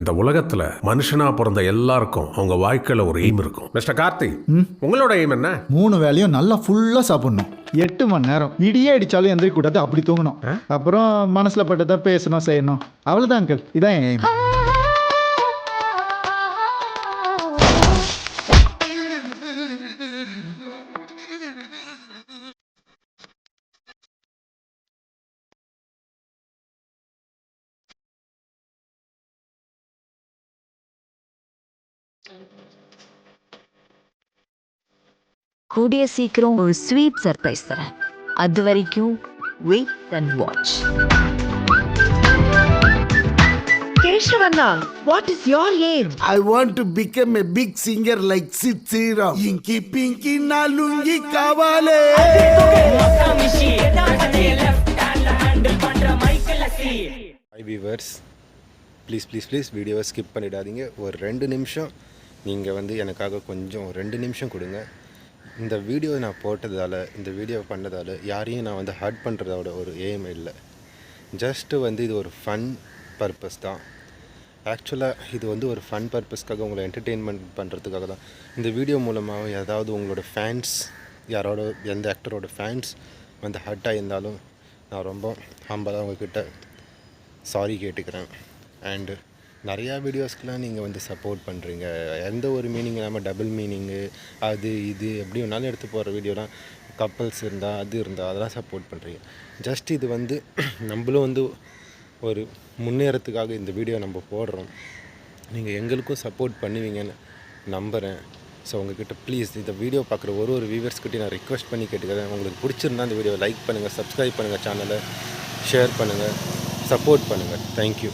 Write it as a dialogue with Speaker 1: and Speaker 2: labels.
Speaker 1: இந்த உலகத்துல மனுஷனா பிறந்த எல்லாருக்கும் அவங்க வாழ்க்கையில ஒரு எய்ம் இருக்கும். மிஸ்டர் கார்த்தி, உங்களோட எய்ம் என்ன?
Speaker 2: 3 வேளையும் நல்லா ஃபுல்லா சாப்பிடணும். 8 மணி நேரம் இடியே அடிச்சாலும் எந்திரிக்க கூடாது, அப்படி தூங்கணும். அப்புறம் மனசுல பட்டதை பேசணும், செய்யணும். அவ்வளவுதான் அங்கிள், இதான் என் எய்ம்.
Speaker 3: கூடிய சீக்கிரம் ஒரு ஸ்வீட் சர்ப்ரைஸ் தரேன். அது வரைக்கும் wait and watch.
Speaker 4: Keshavanna, what is your aim?
Speaker 5: I want to become a big singer like Sid Sriram. Inky Pinky Nalungi Kavale.
Speaker 6: Hi viewers, please வீடியோவை ஸ்கிப் பண்ணிடாதீங்க. ஒரு 2 நிமிஷம் நீங்கள் வந்து எனக்காக கொஞ்சம் 2 நிமிஷம் கொடுங்க. இந்த வீடியோ நான் போட்டதால், இந்த வீடியோ பண்ணதால் யாரையும் நான் வந்து ஹர்ட் பண்ணுறதோட ஒரு எய்ம் இல்லை. ஜஸ்ட்டு வந்து இது ஒரு ஃபன் பர்பஸ் தான். ஆக்சுவலாக இது வந்து ஒரு ஃபன் பர்பஸ்க்காக, உங்களை என்டர்டெயின்மெண்ட் பண்ணுறதுக்காக தான். இந்த வீடியோ மூலமாக ஏதாவது உங்களோட ஃபேன்ஸ், யாரோட எந்த ஆக்டரோட ஃபேன்ஸ் வந்து ஹர்ட் ஆகியிருந்தாலும் நான் ரொம்ப ஹம்பலாக உங்ககிட்ட சாரி கேட்டுக்கிறேன். அண்டு நிறையா வீடியோஸ்க்கெலாம் நீங்கள் வந்து சப்போர்ட் பண்ணுறீங்க. எந்த ஒரு மீனிங் இல்லாமல் டபுள் மீனிங்கு அது இது எப்படி வேணாலும் எடுத்து போகிற வீடியோலாம், கப்பல்ஸ் இருந்தால் அது இருந்தால் அதெல்லாம் சப்போர்ட் பண்ணுறீங்க. ஜஸ்ட் இது வந்து நம்மளும் வந்து ஒரு முன்னேறத்துக்காக இந்த வீடியோ நம்ம போடுறோம். நீங்கள் எங்களுக்கும் சப்போர்ட் பண்ணுவீங்கன்னு நம்புகிறேன். ஸோ உங்கள்கிட்ட ப்ளீஸ் இந்த வீடியோ பார்க்குற ஒரு வியூவர்ஸ்கிட்டையும் நான் ரிக்வெஸ்ட் பண்ணி கேட்டுக்கிறேன். உங்களுக்கு பிடிச்சிருந்தா இந்த வீடியோ லைக் பண்ணுங்கள், சப்ஸ்கிரைப் பண்ணுங்கள், சேனலை ஷேர் பண்ணுங்கள், சப்போர்ட் பண்ணுங்கள். தேங்க்யூ.